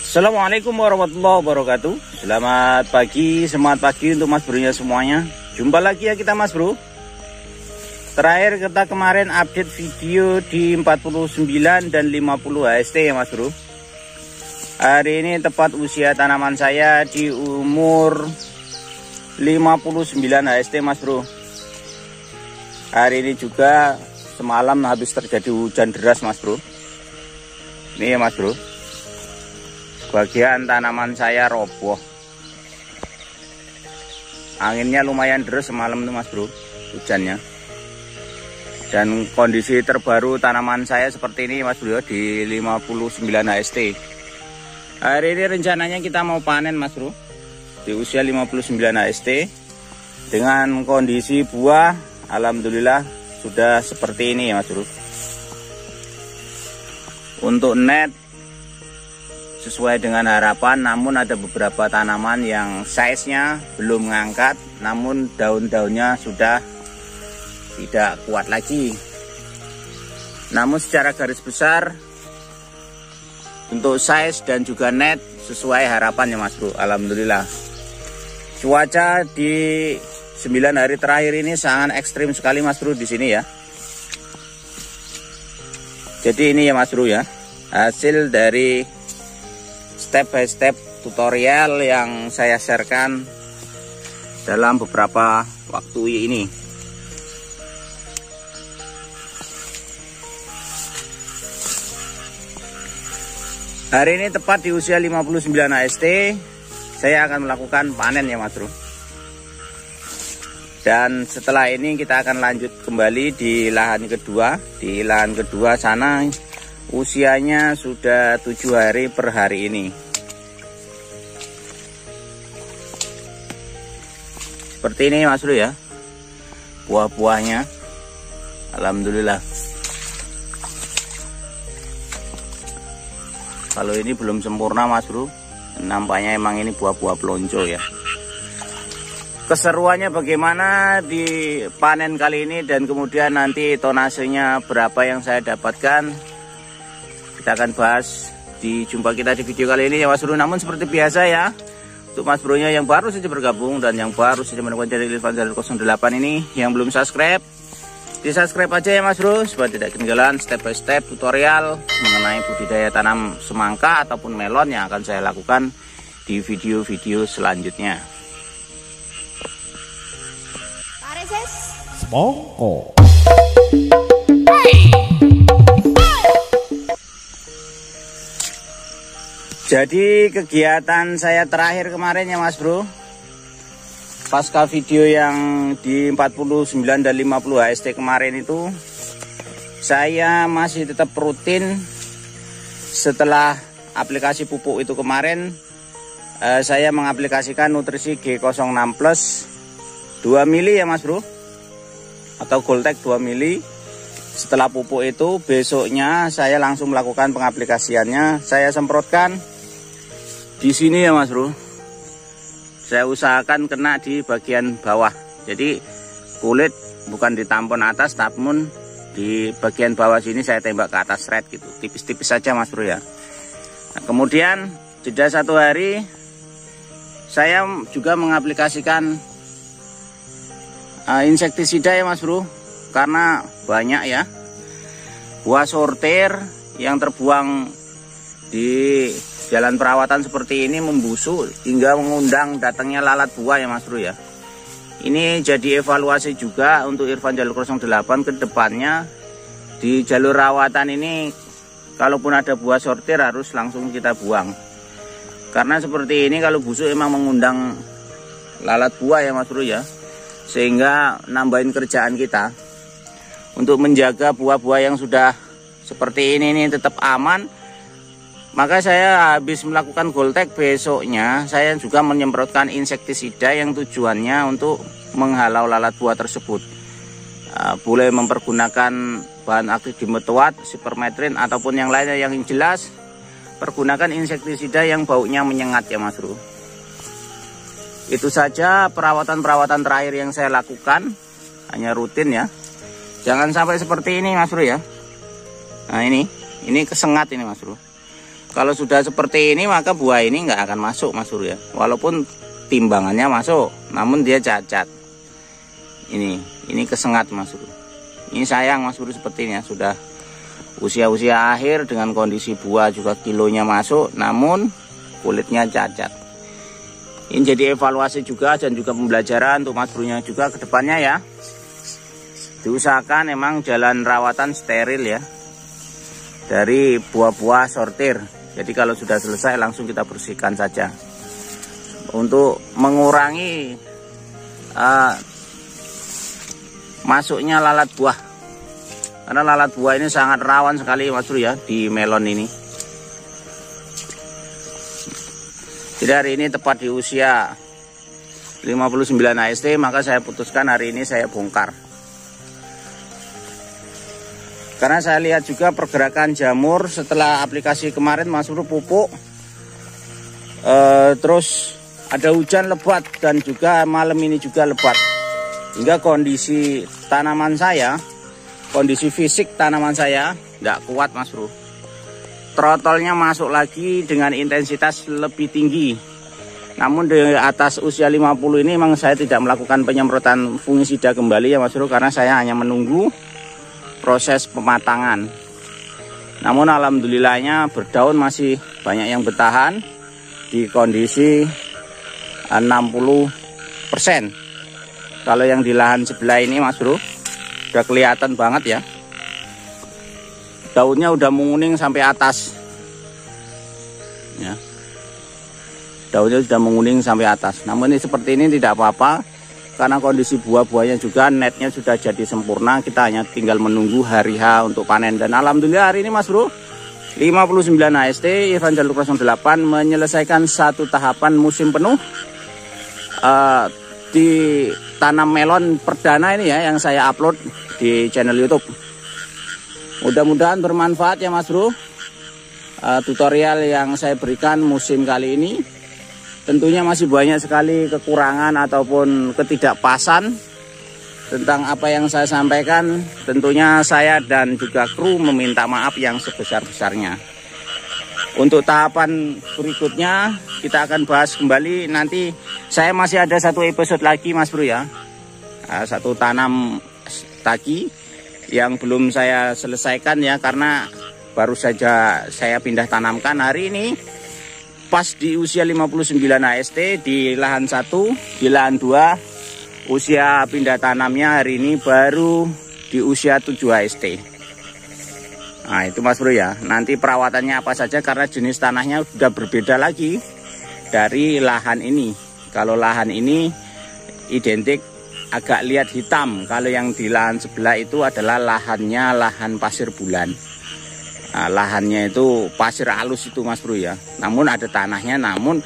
Assalamualaikum warahmatullahi wabarakatuh. Selamat pagi, semangat pagi untuk mas bronya semuanya. Jumpa lagi ya kita mas bro. Terakhir kita kemarin update video di 49 dan 50 HST ya mas bro. Hari ini tepat usia tanaman saya di umur 59 HST mas bro. Hari ini juga semalam habis terjadi hujan deras mas bro. Ini ya mas bro, bagian tanaman saya roboh. Anginnya lumayan deras semalam tuh mas bro, hujannya. Dan kondisi terbaru tanaman saya seperti ini mas bro, di 59 HST. Hari ini rencananya kita mau panen mas bro, di usia 59 HST. Dengan kondisi buah alhamdulillah sudah seperti ini ya mas bro. Untuk net sesuai dengan harapan, namun ada beberapa tanaman yang size-nya belum ngangkat, namun daun-daunnya sudah tidak kuat lagi. Namun secara garis besar untuk size dan juga net sesuai harapan ya mas bro, alhamdulillah. Cuaca di 9 hari terakhir ini sangat ekstrim sekali mas bro di sini ya. Jadi ini ya mas bro ya, hasil dari step by step tutorial yang saya sharekan dalam beberapa waktu ini. Hari ini tepat di usia 59 HST saya akan melakukan panen ya mas bro. Dan setelah ini kita akan lanjut kembali di lahan kedua. Di lahan kedua sana usianya sudah 7 hari per hari ini. Seperti ini mas bro ya, buah-buahnya alhamdulillah. Kalau ini belum sempurna mas bro, nampaknya emang ini buah-buah pelonco ya. Keseruannya bagaimana di panen kali ini dan kemudian nanti tonasenya berapa yang saya dapatkan, kita akan bahas di jumpa kita di video kali ini ya mas bro. Namun seperti biasa ya, untuk mas bronya yang baru saja bergabung dan yang baru saja menemukan channel Irfan Jalil 08 ini, yang belum subscribe, di subscribe aja ya mas bro, supaya tidak ketinggalan step by step tutorial mengenai budidaya tanam semangka ataupun melon yang akan saya lakukan di video-video selanjutnya. Semangka. Jadi kegiatan saya terakhir kemarin ya mas bro, pasca video yang di 49 dan 50 HST kemarin itu, saya masih tetap rutin setelah aplikasi pupuk itu kemarin. Saya mengaplikasikan nutrisi G06 Plus 2 mili ya mas bro, atau Goldtech 2 mili. Setelah pupuk itu besoknya saya langsung melakukan pengaplikasiannya. Saya semprotkan di sini ya mas bro. Saya usahakan kena di bagian bawah. Jadi kulit bukan di tampon atas, namun di bagian bawah sini saya tembak ke atas red gitu, tipis-tipis saja mas bro ya. Nah, kemudian jeda 1 hari saya juga mengaplikasikan insektisida ya mas bro, karena banyak ya buah sortir yang terbuang di jalan perawatan seperti ini, membusuk hingga mengundang datangnya lalat buah ya mas bro ya. Ini jadi evaluasi juga untuk Irfan Jalil 08 ke depannya. Di jalur rawatan ini kalaupun ada buah sortir harus langsung kita buang, karena seperti ini kalau busuk emang mengundang lalat buah ya mas bro ya, sehingga nambahin kerjaan kita untuk menjaga buah-buah yang sudah seperti ini tetap aman. Maka saya habis melakukan Goldtech, besoknya saya juga menyemprotkan insektisida yang tujuannya untuk menghalau lalat buah tersebut. Boleh mempergunakan bahan aktif dimetoat, sipermetrin ataupun yang lainnya, yang jelas pergunakan insektisida yang baunya menyengat ya mas bro. Itu saja perawatan-perawatan terakhir yang saya lakukan, hanya rutin ya. Jangan sampai seperti ini mas bro ya. Nah ini kesengat ini mas bro. Kalau sudah seperti ini maka buah ini nggak akan masuk Mas Bro ya. Walaupun timbangannya masuk, namun dia cacat. Ini kesengat Mas Bro. Ini sayang Mas Bro seperti ini ya. Sudah usia-usia akhir dengan kondisi buah juga kilonya masuk, namun kulitnya cacat. Ini jadi evaluasi juga dan juga pembelajaran untuk Mas Bro-nya juga ke depannya ya. Diusahakan emang jalan rawatan steril ya. Dari buah-buah sortir. Jadi kalau sudah selesai langsung kita bersihkan saja. Untuk mengurangi masuknya lalat buah. Karena lalat buah ini sangat rawan sekali Mas Bro ya di melon ini. Jadi hari ini tepat di usia 59 AST, maka saya putuskan hari ini saya bongkar. Karena saya lihat juga pergerakan jamur setelah aplikasi kemarin Mas Bro pupuk. Terus ada hujan lebat dan juga malam ini juga lebat. Hingga kondisi tanaman saya, kondisi fisik tanaman saya tidak kuat Mas Bro. Trotolnya masuk lagi dengan intensitas lebih tinggi. Namun di atas usia 50 ini memang saya tidak melakukan penyemprotan fungisida kembali ya Mas Bro. Karena saya hanya menunggu proses pematangan. Namun alhamdulillahnya berdaun masih banyak yang bertahan di kondisi 60%. Kalau yang di lahan sebelah ini Mas Bro udah kelihatan banget ya. Daunnya udah menguning sampai atas. Ya. Daunnya sudah menguning sampai atas. Namun ini seperti ini tidak apa-apa. Karena kondisi buah-buahnya juga netnya sudah jadi sempurna. Kita hanya tinggal menunggu hari H untuk panen. Dan alhamdulillah hari ini Mas Bro 59 AST Irfan Jaluk 08 menyelesaikan satu tahapan musim penuh di tanam melon perdana ini ya, yang saya upload di channel YouTube. Mudah-mudahan bermanfaat ya Mas Bro. Tutorial yang saya berikan musim kali ini. Tentunya masih banyak sekali kekurangan ataupun ketidakpasan tentang apa yang saya sampaikan. Tentunya saya dan juga kru meminta maaf yang sebesar-besarnya. Untuk tahapan berikutnya kita akan bahas kembali nanti. Saya masih ada satu episode lagi Mas Bro ya. Satu tanam lagi yang belum saya selesaikan ya, karena baru saja saya pindah tanamkan hari ini. Pas di usia 59 AST di lahan 1, di lahan 2 usia pindah tanamnya hari ini baru di usia 7 AST. Nah itu Mas Bro ya. Nanti perawatannya apa saja karena jenis tanahnya sudah berbeda lagi dari lahan ini. Kalau lahan ini identik agak lihat hitam. Kalau yang di lahan sebelah itu adalah lahannya lahan pasir bulan. Nah, lahannya itu pasir halus itu Mas Bro ya. Namun ada tanahnya, namun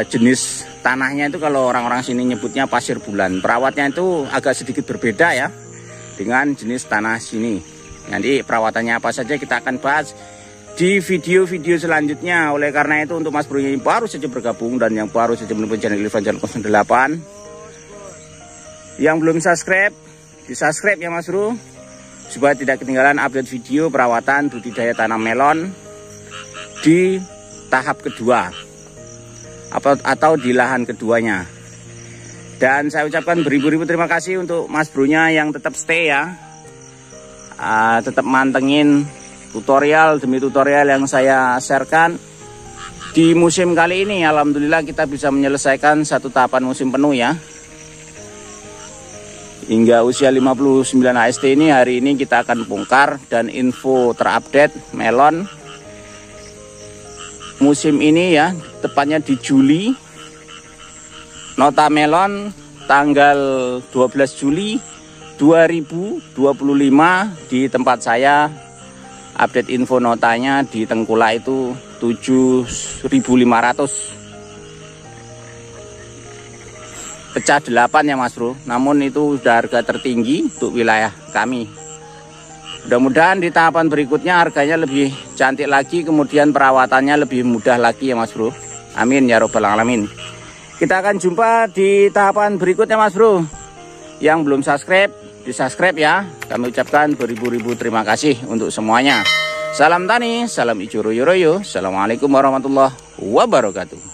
jenis tanahnya itu kalau orang-orang sini nyebutnya pasir bulan. Perawatnya itu agak sedikit berbeda ya dengan jenis tanah sini. Nanti perawatannya apa saja kita akan bahas di video-video selanjutnya. Oleh karena itu untuk Mas Bro yang baru saja bergabung dan yang baru saja menemukan channel Irfan Jaluk 08, yang belum subscribe, di subscribe ya Mas Bro, supaya tidak ketinggalan update video perawatan budidaya tanam melon di tahap kedua atau di lahan keduanya. Dan saya ucapkan beribu-ribu terima kasih untuk Mas Bro-nya yang tetap stay ya, tetap mantengin tutorial demi tutorial yang saya sharekan di musim kali ini. Alhamdulillah kita bisa menyelesaikan satu tahapan musim penuh ya. Hingga usia 59 AST ini hari ini kita akan bongkar dan info terupdate melon musim ini ya, tepatnya di Juli. Nota melon tanggal 12 Juli 2025 di tempat saya. Update info notanya di Tengkulak itu 7.500. Pecah 8 ya Mas Bro. Namun itu sudah harga tertinggi untuk wilayah kami. Mudah-mudahan di tahapan berikutnya harganya lebih cantik lagi, kemudian perawatannya lebih mudah lagi ya Mas Bro. Amin ya robbal alamin. Kita akan jumpa di tahapan berikutnya Mas Bro. Yang belum subscribe, di subscribe ya. Kami ucapkan beribu-ribu terima kasih untuk semuanya. Salam tani, salam ijo royo royo. Assalamualaikum warahmatullahi wabarakatuh.